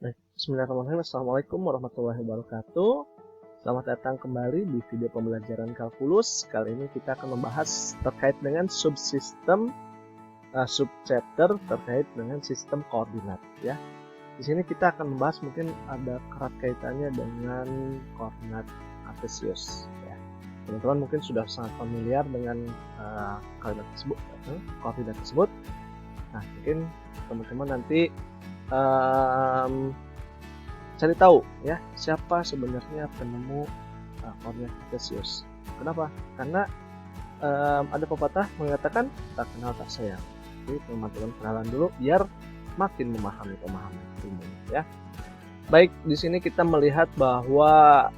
Baik, bismillahirrahmanirrahim. Assalamualaikum warahmatullahi wabarakatuh. Selamat datang kembali di video pembelajaran kalkulus. Kali ini kita akan membahas terkait dengan subsistem subchapter terkait dengan sistem koordinat ya. Di sini kita akan membahas mungkin ada erat kaitannya dengan koordinat kartesius ya. Teman-teman mungkin sudah sangat familiar dengan koordinat tersebut. Nah, mungkin teman-teman nanti cari tahu ya siapa sebenarnya penemu koordinat kartesius. Kenapa? Karena ada pepatah mengatakan tak kenal tak sayang. Jadi teman-teman kenalan dulu biar makin memahami ilmu ya. Baik, di sini kita melihat bahwa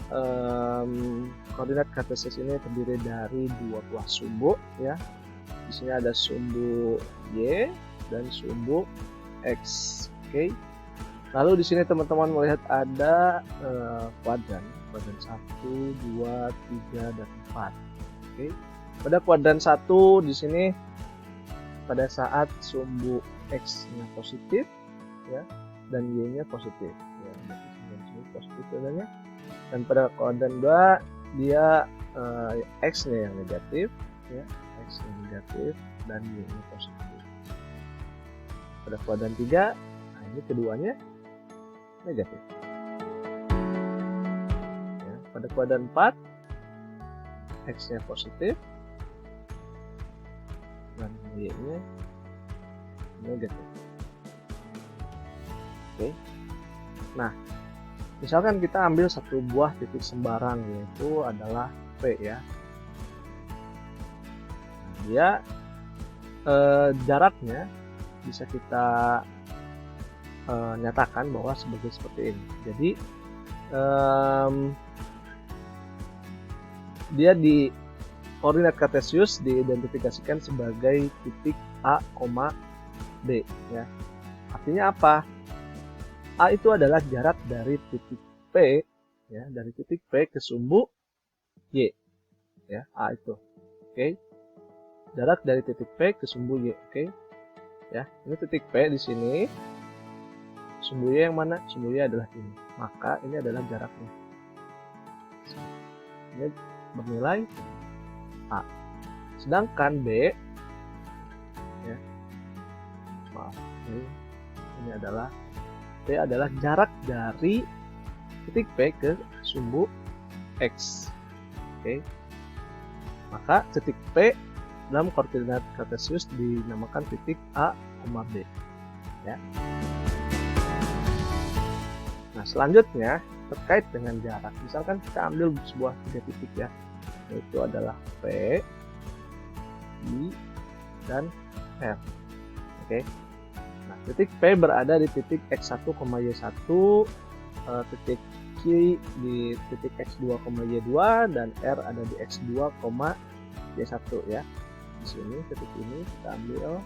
koordinat kartesius ini terdiri dari dua buah sumbu ya. Di sini ada sumbu y dan sumbu x. Oke. Lalu di sini teman-teman melihat ada kuadran 1, 2, 3 dan 4. Oke. Pada kuadran 1 di sini pada saat sumbu x-nya positif ya dan y-nya positif ya, berarti positif adanya. Dan pada kuadran 2 dia x-nya yang negatif ya, x-nya negatif dan y-nya positif. Pada kuadran 3 ini keduanya negatif ya. Pada kuadran 4 x-nya positif dan y-nya negatif. Oke. Nah, misalkan kita ambil satu buah titik sembarang yaitu adalah P ya. Nah, dia jaraknya bisa kita nyatakan bahwa seperti ini. Jadi dia di koordinat kartesius diidentifikasikan sebagai titik A, B ya. Artinya apa? A itu adalah jarak dari titik P ya, dari titik P ke sumbu Y ya, A itu. Oke. Jarak dari titik P ke sumbu Y, oke. Ya, ini titik P di sini. Sumbu Y yang mana? Sumbu Y adalah ini. Maka ini adalah jaraknya. Ini bernilai A. Sedangkan B ya. Maaf, ini adalah B adalah jarak dari titik P ke sumbu X. Oke. Maka titik P dalam koordinat kartesius dinamakan titik A, B. Ya. Nah, selanjutnya terkait dengan jarak. Misalkan kita ambil sebuah tiga titik ya, yaitu adalah P, I, dan R. Oke. Nah, titik P berada di titik X1, Y1, titik Q di titik X2, Y2, dan R ada di X2, Y1 ya. Di sini titik ini kita ambil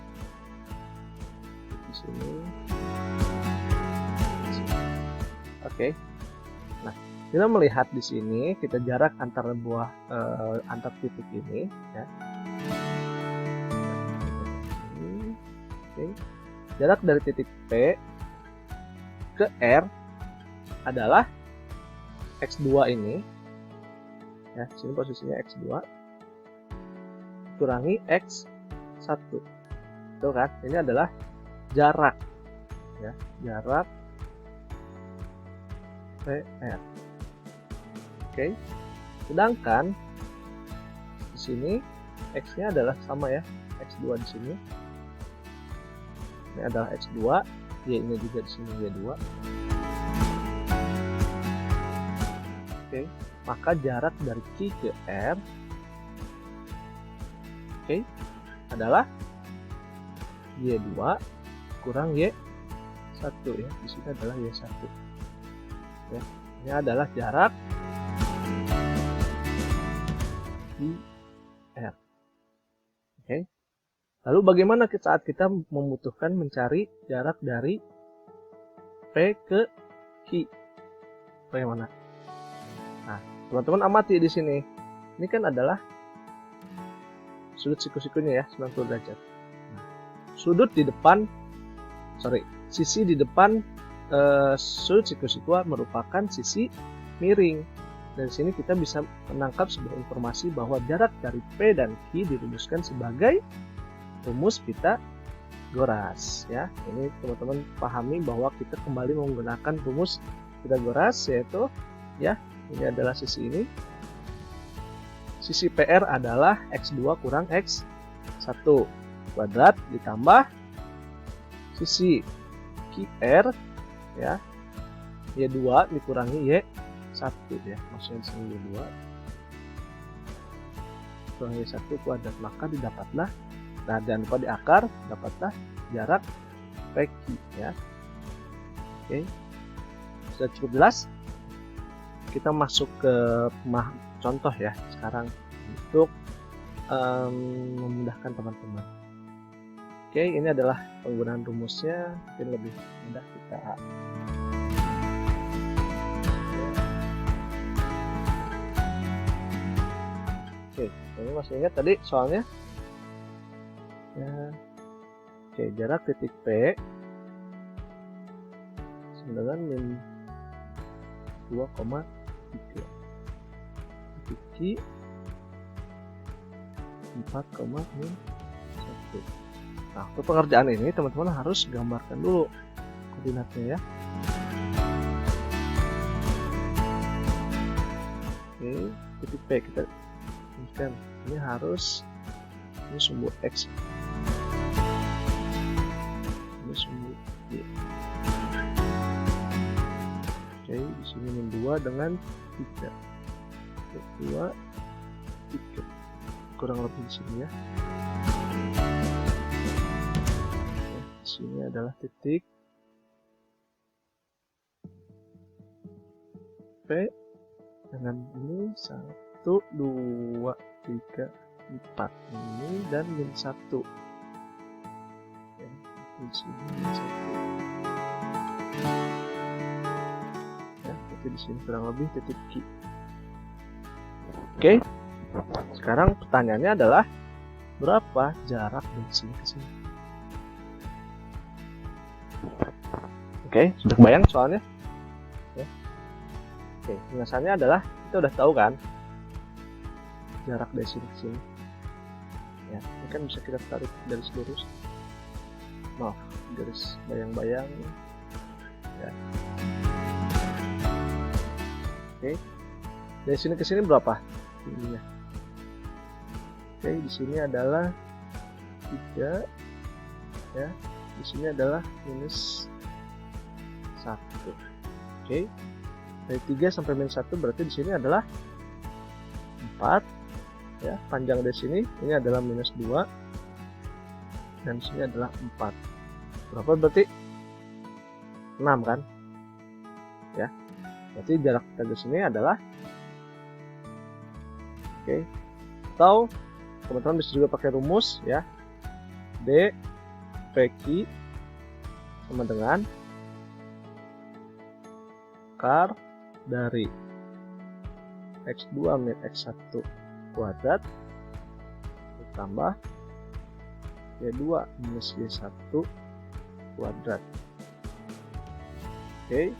di sini. Oke. Nah, kita melihat di sini kita jarak antar antar titik ini ya. Oke. Jarak dari titik P ke R adalah X2 ini. Ya, sini posisinya X2 kurangi X1. Betul kan? Ini adalah jarak ya, jarak PR. Oke. Sedangkan di sini X-nya adalah sama ya, X2 di sini. Ini adalah X2, Y-nya juga di sini Y2. Oke, maka jarak dari Q ke R adalah Y2 kurang Y1 ya. Di sini adalah Y1. Ya, ini adalah jarak R. Oke. Lalu bagaimana saat kita membutuhkan mencari jarak dari P ke Q? Bagaimana? Nah, teman-teman amati di sini. Ini kan adalah sudut siku-sikunya ya, 90 derajat. Nah, sisi di depan sudut sikusikua merupakan sisi miring. Dari sini kita bisa menangkap sebuah informasi bahwa jarak dari P dan Q dirumuskan sebagai rumus Pythagoras ya. Ini teman-teman pahami bahwa kita kembali menggunakan rumus Pythagoras, yaitu ya, ini adalah sisi ini. Sisi PR adalah X2 kurang X1 kuadrat ditambah sisi QR ya, Y2 dikurangi Y1 ya, maksudnya disini Y2 kurangi Y1 kuadrat, maka didapatlah, nah jangan lupa di akar, dapatlah jarak PQ ya. Oke, sudah cukup jelas. Kita masuk ke contoh ya sekarang untuk memudahkan teman-teman. Oke, ini adalah penggunaan rumusnya, mungkin lebih mudah kita ini masih ingat tadi soalnya ya. Oke, jarak titik P dengan min 2,3, titik Q 4, min 1. Nah, untuk pengerjaan ini teman-teman harus gambarkan dulu koordinatnya ya. Oke, titik P kita kan ini harus, ini sumbu X, ini sumbu Y. Oke, di sini min 2 dengan 3, 2, 3, kurang lebih di sini ya. Di sini adalah titik P dengan ini 1, 2, 3, 4 ini dan min 1. Oke, di sini min 1. Ya, berarti di sini kurang lebih titik Q. Oke. Sekarang pertanyaannya adalah berapa jarak dari sini ke sini? Oke, sudah kebayang soalnya? Ya. Oke, penjelasannya adalah kita udah tahu kan jarak dari sini ke sini. Ya, ini kan bisa kita tarik garis lurus. Maaf, garis bayang-bayang. Ya. Oke, dari sini ke sini berapa tingginya? Oke, di sini adalah 3 ya, di sini adalah minus 1. Oke, dari 3 sampai minus 1 berarti di sini adalah 4 ya, panjang dari sini ini adalah minus 2 dan di sini adalah 4. Berapa berarti? 6 kan ya, berarti jarak kita ke sini adalah, oke, atau teman-teman bisa juga pakai rumus ya, D PQ sama dengan akar dari X2 min X1 kuadrat ditambah Y2 minus Y1 kuadrat. Oke,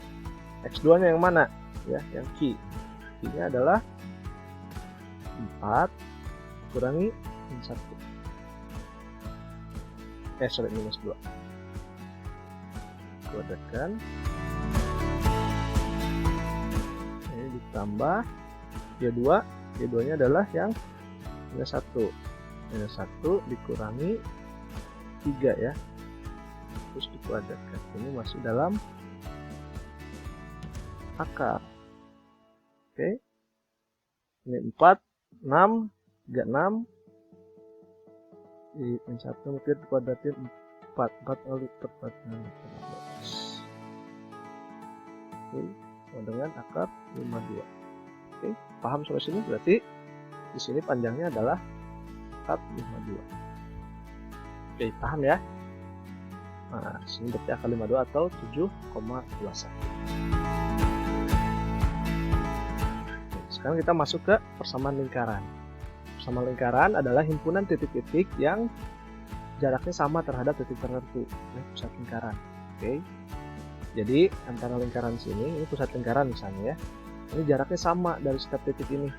X2 nya yang mana ya, yang Q. Q nya adalah 4 kurangi min 1, minus 2 kuadratkan, ini ditambah Y2 nya adalah yang minus 1 dikurangi 3 ya, terus dikuadratkan, ini masih dalam akar. Oke, ini 4, 6, 3, 6 di min 1 mungkin dikuadratin 4 kali lipat 4 kali 14. Oke, sama dengan akar 52. Oke, paham sampai sini? Berarti di sini panjangnya adalah akar 52. Oke, paham ya? Nah, sini berarti akar 52 atau 7,21. Sekarang kita masuk ke persamaan lingkaran. Persamaan lingkaran adalah himpunan titik-titik yang jaraknya sama terhadap titik tertentu, ya, pusat lingkaran. Oke. Jadi antara lingkaran sini, ini pusat lingkaran misalnya ya, ini jaraknya sama dari setiap titik ini.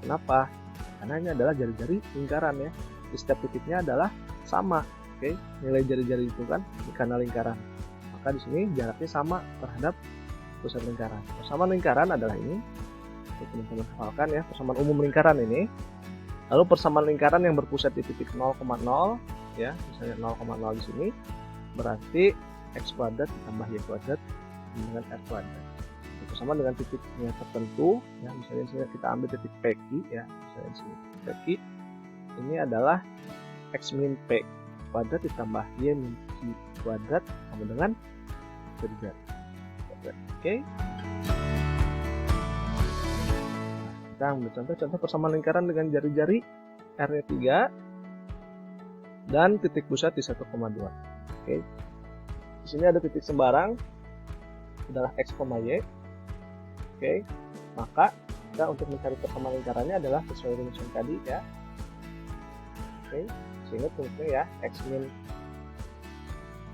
Kenapa? Karena ini adalah jari-jari lingkaran ya. Di setiap titiknya adalah sama. Oke, nilai jari-jari itu kan karena lingkaran. Maka di sini jaraknya sama terhadap pusat lingkaran. Persamaan lingkaran adalah ini. Teman-teman hafalkan ya, persamaan umum lingkaran ini. Lalu persamaan lingkaran yang berpusat di titik 0,0 ya, misalnya 0,0 di sini, berarti x kuadrat ditambah y kuadrat dengan r kuadrat. Bersama dengan titiknya tertentu ya, misalnya kita ambil titik PQ ya, misalnya di sini PQ ini adalah x min p kuadrat ditambah y min q kuadrat sama dengan jari-jari. Oke. Nah, kita ambil contoh persamaan lingkaran dengan jari-jari r-nya 3 dan titik pusat di 1,2. Oke. Di sini ada titik sembarang adalah x, y. Oke, maka kita untuk mencari persamaan lingkarannya adalah sesuai rumus yang tadi ya. Oke, sehingga rumusnya ya, x min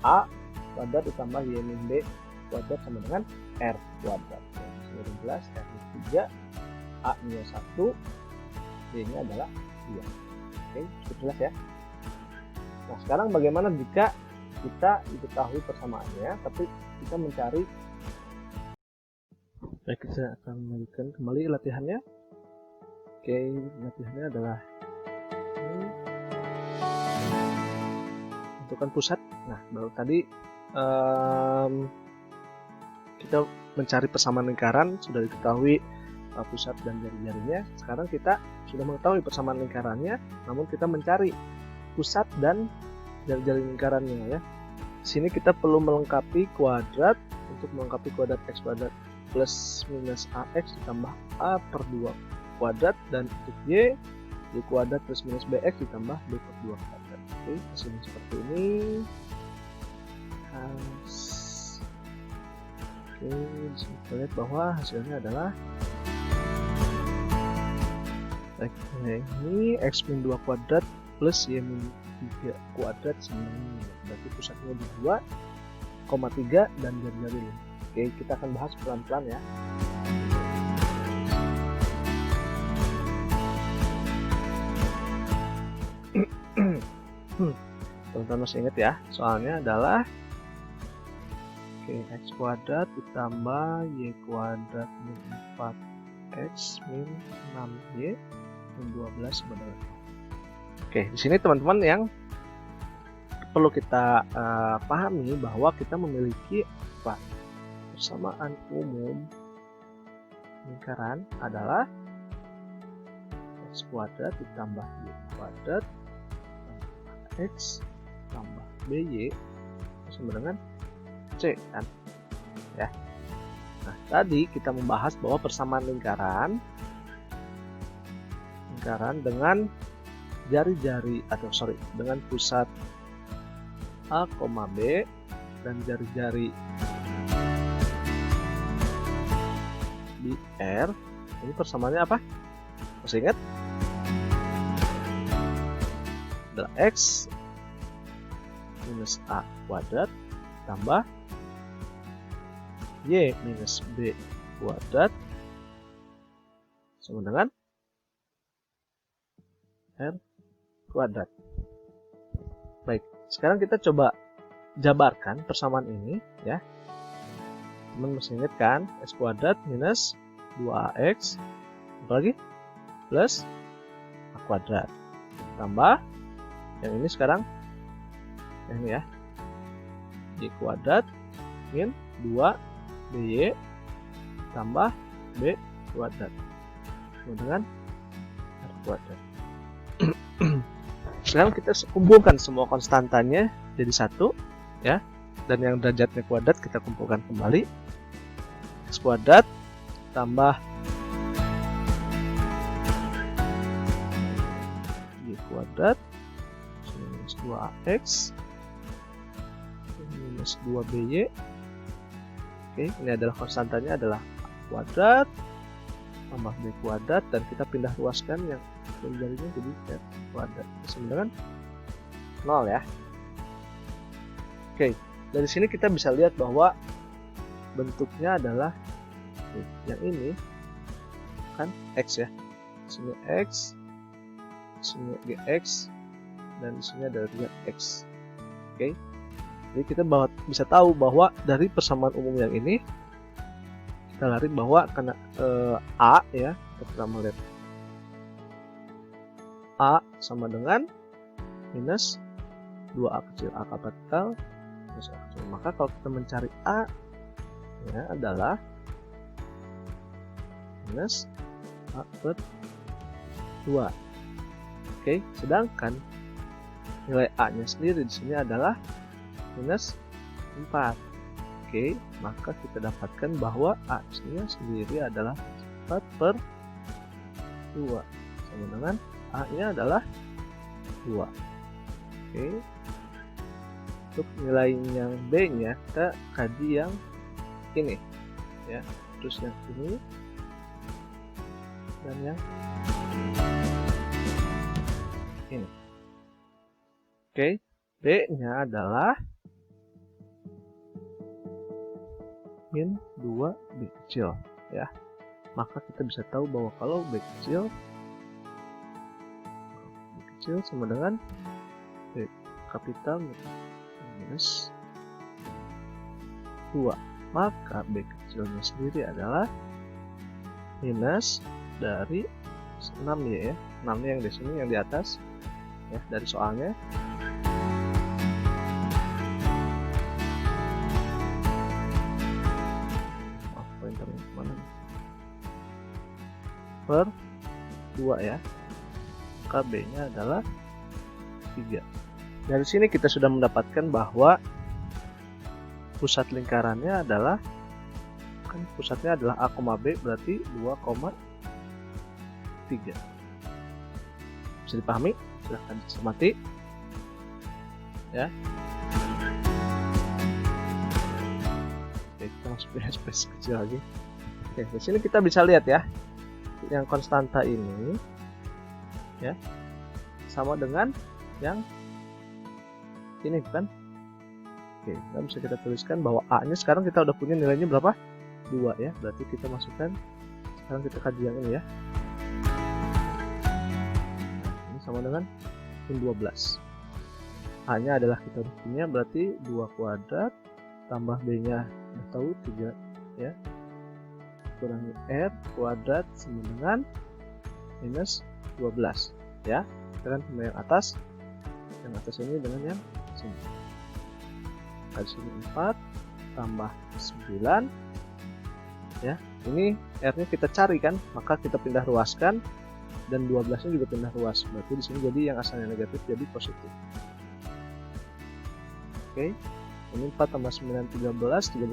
a kuadrat ditambah y min b kuadrat sama dengan r kuadrat. Sudah jelas, r nya 3, a nya 1, b nya adalah 2. Oke, cukup jelas ya. Nah, sekarang bagaimana jika kita diketahui persamaannya, tapi kita mencari. Baik, kita akan melanjutkan kembali latihannya. Oke, latihannya adalah ini. Tentukan pusat. Nah, baru tadi kita mencari persamaan lingkaran, sudah diketahui pusat dan jari-jarinya. Sekarang kita sudah mengetahui persamaan lingkarannya, namun kita mencari pusat dan jari-jari lingkarannya ya. Di sini kita perlu melengkapi kuadrat. Untuk melengkapi kuadrat x kuadrat plus minus ax ditambah a per 2 kuadrat, dan untuk y kuadrat plus minus bx ditambah b per 2 kuadrat. Oke, hasilnya seperti ini. Oke, disini kita lihat bahwa hasilnya adalah ini x min 2 kuadrat plus y min 3 kuadrat sama dengan, berarti pusatnya di 2,3 dan jari-jari 5. Oke, kita akan bahas pelan-pelan ya. Teman-teman masih ingat ya, soalnya adalah x kuadrat ditambah y kuadrat min 4x min 6y min 12 sama dengan 0. Oke, di sini teman-teman yang perlu kita pahami bahwa kita memiliki persamaan umum lingkaran adalah x kuadrat ditambah y kuadrat x tambah by sama dengan c kan ya. Nah, tadi kita membahas bahwa persamaan lingkaran dengan jari-jari dengan pusat a, b dan jari-jari di R, ini persamaannya apa? Masih ingat? Adalah X minus A kuadrat tambah Y minus B kuadrat sama dengan R kuadrat. Baik, sekarang kita coba jabarkan persamaan ini ya. Teman masih ingat kan? X kuadrat minus 2ax apalagi plus a kuadrat tambah yang ini sekarang yang ini ya, y kuadrat min 2by tambah b kuadrat sama dengan r kuadrat. Sekarang kita kumpulkan semua konstantanya jadi satu ya, dan yang derajatnya kuadrat kita kumpulkan kembali. X kuadrat tambah y kuadrat minus 2ax minus 2by. Oke, ini adalah konstantanya adalah a kuadrat tambah b kuadrat, dan kita pindah ruaskan yang jarinya jadi r kuadrat sama dengan 0 ya. Oke, dari sini kita bisa lihat bahwa bentuknya adalah yang ini kan X ya, di sini X, di sini GX, dan di sini ada juga X. Oke, jadi kita bisa tahu bahwa dari persamaan umum yang ini kita lari bahwa karena A ya, kita pertama lihat A sama dengan minus 2A kecil, A kapital minus A kecil. Maka kalau kita mencari A ya adalah minus A per 2. Oke, sedangkan nilai A nya sendiri di sini adalah minus 4. Oke, maka kita dapatkan bahwa A nya sendiri adalah 4 per 2 sama dengan A nya adalah 2. Oke, untuk nilai yang B nya kita kaji yang ini ya, terus yang ini dan yang ini. Oke, B nya adalah min 2B kecil ya. Maka kita bisa tahu bahwa kalau B kecil sama dengan B kapital minus 2, maka B kecilnya sendiri adalah minus dari 6 ya, 6 yang di sini yang di atas ya dari soalnya. Pointernya mana? Per 2 ya. Maka B-nya adalah 3. Dari sini kita sudah mendapatkan bahwa pusat lingkarannya adalah pusatnya adalah A, B berarti 2,3. Bisa dipahami? Silahkan dicermati ya. Oke, kita masuk ke space kecil lagi. Oke, di sini kita bisa lihat ya, yang konstanta ini ya sama dengan yang ini kan. Oke, kita bisa kita tuliskan bahwa A nya sekarang kita udah punya nilainya berapa? 2 ya, berarti kita masukkan, sekarang kita kaji yang ini ya. Ini sama dengan min 12. A nya adalah kita udah punya, berarti 2 kuadrat tambah B nya udah tahu 3 ya, kurangi R kuadrat sama dengan minus 12 ya. Kita kan sama yang atas ini dengan yang sini. Di sini 4 tambah 9 ya. Ini R nya kita cari kan, maka kita pindah ruaskan dan 12 nya juga pindah ruas. Berarti di sini jadi yang asalnya negatif jadi positif. Oke. Ini 4 tambah 9 13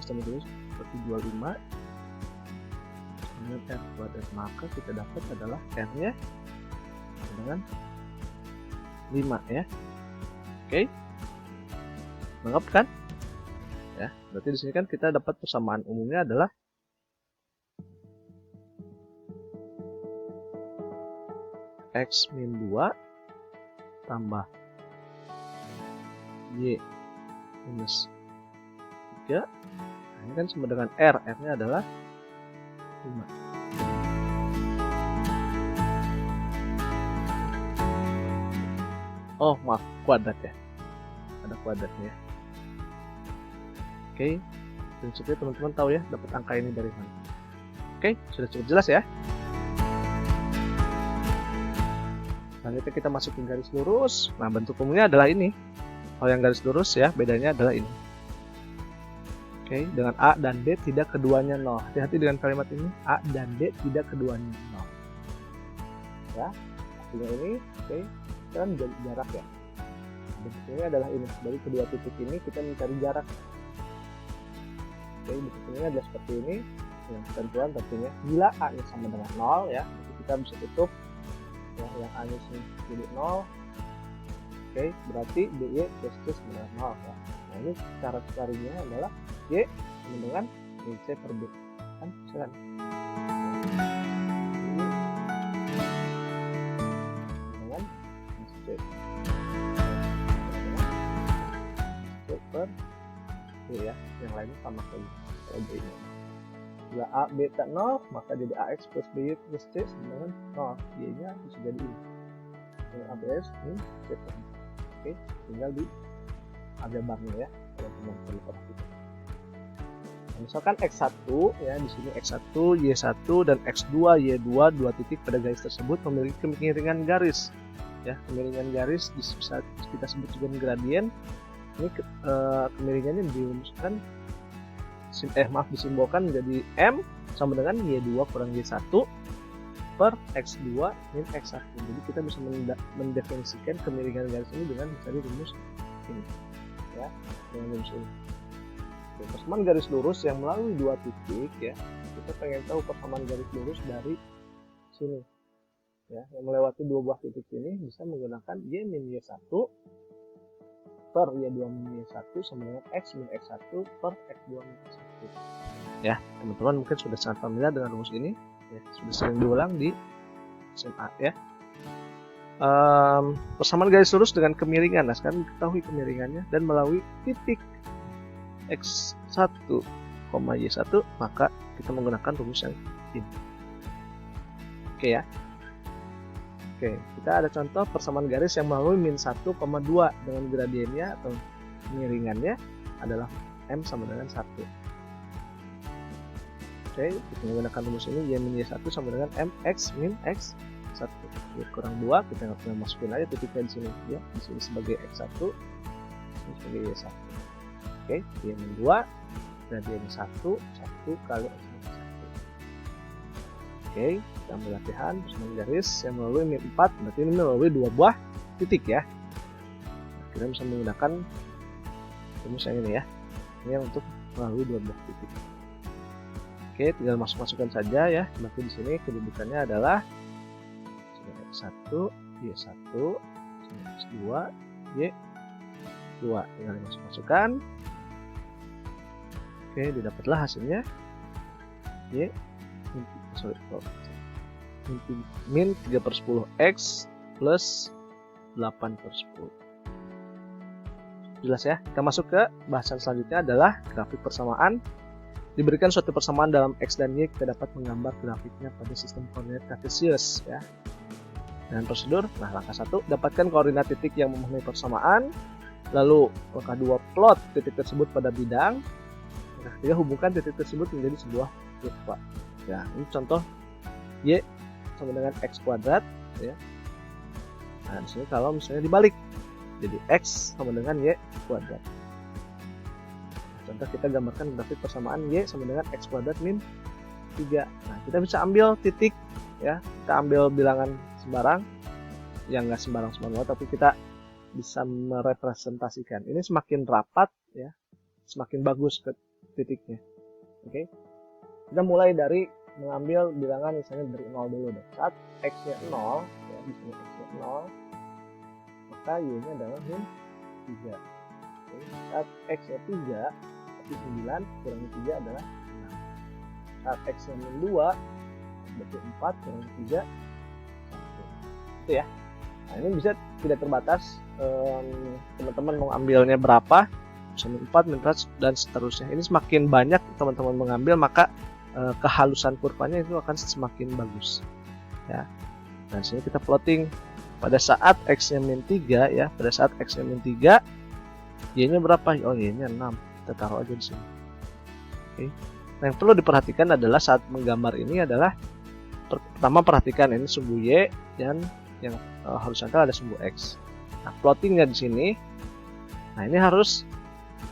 tambah 12 berarti 25 dengan R kuadrat, maka kita dapat adalah R nya dengan 5 ya. Oke, lengkap kan ya. Berarti di sini kan kita dapat persamaan umumnya adalah X min 2 tambah Y minus 3. Nah, ini kan sama dengan R nya adalah 5. Oh maaf, kuadrat ya, ada kuadratnya. Oke, prinsipnya teman-teman tahu ya dapat angka ini dari mana. Oke, sudah cukup jelas ya. Selanjutnya kita masukin garis lurus. Nah, bentuk umumnya adalah ini. Kalau yang garis lurus ya, bedanya adalah ini. Oke, dengan A dan B tidak keduanya 0. Hati-hati dengan kalimat ini, A dan B tidak keduanya 0. Ya, artinya ini, oke, kan jarak ya. Bentuknya adalah ini. Dari kedua titik ini kita mencari jarak. Oke, bentuknya adalah seperti ini. Yang ketentuan tentunya bila A nya sama dengan 0 ya, jadi kita bisa tutup ya, yang A nya jadi 0. Oke, berarti DY plus C sama dengan 0 ya. Nah, ini cara carinya adalah Y sama dengan DC per B. Kan bisa kan? Dengan C. C per B ya. Yang lainnya sama saja. saja ini. Bila A beta 0, maka jadi AX plus BY plus C sama dengan 0. Y-nya bisa jadi ini. Ini ABS, ini C. Oke, tinggal di aljabarnya ya, teman-teman perlu perhatikan. Nah, misalkan X1 ya, di sini X1, Y1 dan X2, Y2, dua titik pada garis tersebut memiliki kemiringan garis. Ya, kemiringan garis bisa kita sebut juga gradien. Ini kemiringannya dirumuskan disimbolkan menjadi M sama dengan Y2 kurang Y1 per X2 min X1. Jadi kita bisa mendefinisikan kemiringan garis ini dengan mencari rumus ini ya, dengan rumus ini. Oke, persamaan garis lurus yang melalui dua titik ya, kita pengen tahu persamaan garis lurus dari sini ya, yang melewati dua buah titik ini bisa menggunakan Y min Y1 per Y2 min Y1 sama dengan X min X1 per X2 min X1. Ya, teman-teman mungkin sudah sangat familiar dengan rumus ini ya, sudah sering diulang di SMA ya. Persamaan garis lurus dengan kemiringan. Nah, sekarang diketahui kemiringannya dan melalui titik X1, Y1, maka kita menggunakan rumus yang ini. Oke ya. Oke, kita ada contoh persamaan garis yang melalui min 1,2 dengan gradiennya atau kemiringannya adalah M sama dengan 1. Oke, kita menggunakan rumus ini Y min Y1 sama dengan MX min X1. Y kurang 2, kita nggak masukin aja titiknya di sini ya, di sini sebagai X1, di sini sebagai Y1. Oke, Y min 2, gradien 1 kali X min 1. Oke, kita ambil latihan persamaan garis yang melalui min 4, berarti ini melalui dua buah titik ya. Nah, kita bisa menggunakan rumus yang ini ya. Ini untuk melalui dua buah titik. Oke, tinggal masukkan saja ya. Berarti di sini kedudukannya adalah X1, Y1, X2, Y2. Tinggal masukkan. Oke, didapatlah hasilnya Y min 3/10 X plus 8/10. Jelas ya. Kita masuk ke bahasan selanjutnya adalah grafik persamaan. Diberikan suatu persamaan dalam X dan Y, kita dapat menggambar grafiknya pada sistem koordinat kartesius ya. Dengan prosedur, nah langkah 1, dapatkan koordinat titik yang memenuhi persamaan. Lalu langkah 2, plot titik tersebut pada bidang. Langkah 3, hubungkan titik tersebut menjadi sebuah kurva. Ya, ini contoh Y sama dengan X kuadrat ya. Nah, di sini kalau misalnya dibalik, jadi X sama dengan Y kuadrat. Contoh kita gambarkan grafik persamaan Y sama dengan X kuadrat min 3. Nah, kita bisa ambil titik ya, kita ambil bilangan sembarang, yang nggak sembarang tapi kita bisa merepresentasikan. Ini semakin rapat ya, semakin bagus ke titiknya. Oke. Kita mulai dari mengambil bilangan misalnya dari 0 dulu deh. Saat X-nya 0 ya, di sini X-nya 0, maka Y-nya adalah min 3. Oke. Saat X-nya 3, berarti 9 kurangi 3 adalah 6. Saat X-nya min 2, berarti 4 kurangi 3, 1. Itu ya. Nah, ini bisa tidak terbatas, teman-teman mau ambilnya berapa, bisa min 4, min 4, dan seterusnya. Ini semakin banyak teman-teman mengambil, maka kehalusan kurvanya itu akan semakin bagus ya. Nah, sini kita plotting pada saat X-nya min 3 ya, pada saat X-nya min 3, Y-nya berapa? Oh, Y-nya 6. Kita taruh aja di sini. Oke. Nah, yang perlu diperhatikan adalah saat menggambar ini adalah pertama perhatikan ini sumbu Y dan yang horizontal ada sumbu X. Nah, plottingnya di sini, nah ini harus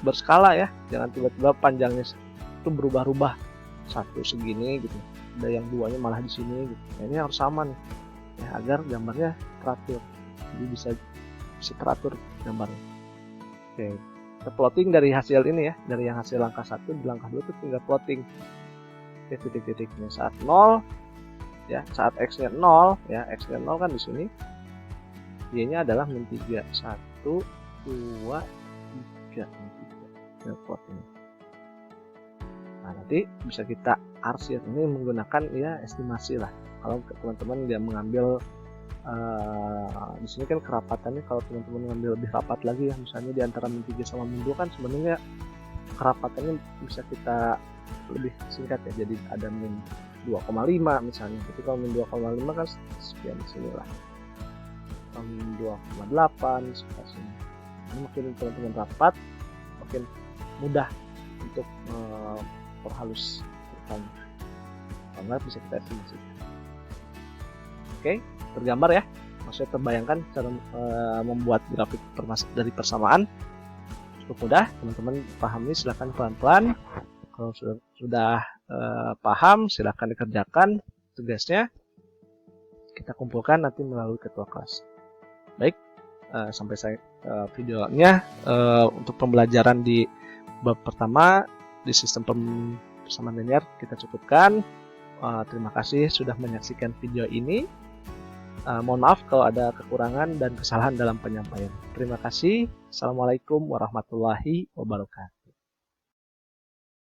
berskala ya, jangan tiba-tiba panjangnya itu berubah-ubah, satu segini gitu, ada yang duanya malah di sini gitu. Nah, ini harus sama nih ya, agar gambarnya teratur, jadi bisa teratur gambarnya. Oke, kita plotting dari hasil ini ya, dari yang hasil langkah 1 di langkah 2 itu tinggal plotting titik-titiknya saat 0 ya, saat X-nya 0 ya, X-nya 0 kan di sini, Y-nya adalah min 3, 1, 2, 3, ya, plotting. Nah, nanti bisa kita arsir ini menggunakan ya estimasi lah. Kalau teman-teman dia mengambil di sini kan kerapatannya, kalau teman-teman mengambil lebih rapat lagi ya, misalnya di antara min 3 sama min 2 kan sebenarnya kerapatannya bisa kita lebih singkat ya, jadi ada min 2,5 misalnya. Jadi kalau min 2,5 kan sekian sini lah, atau min 2,8 sekian sini. Ini makin teman-teman rapat, makin mudah untuk perhalus ceritanya. Kalau bisa kita estimasikan. Oke, tergambar ya, maksudnya terbayangkan cara membuat grafik dari persamaan. Cukup mudah, teman-teman pahami, silahkan pelan-pelan. Kalau sudah paham, silahkan dikerjakan tugasnya. Kita kumpulkan nanti melalui ketua kelas. Baik, sampai videonya untuk pembelajaran di bab pertama di sistem persamaan linear kita cukupkan. Terima kasih sudah menyaksikan video ini. Mohon maaf kalau ada kekurangan dan kesalahan dalam penyampaian. Terima kasih. Assalamualaikum warahmatullahi wabarakatuh.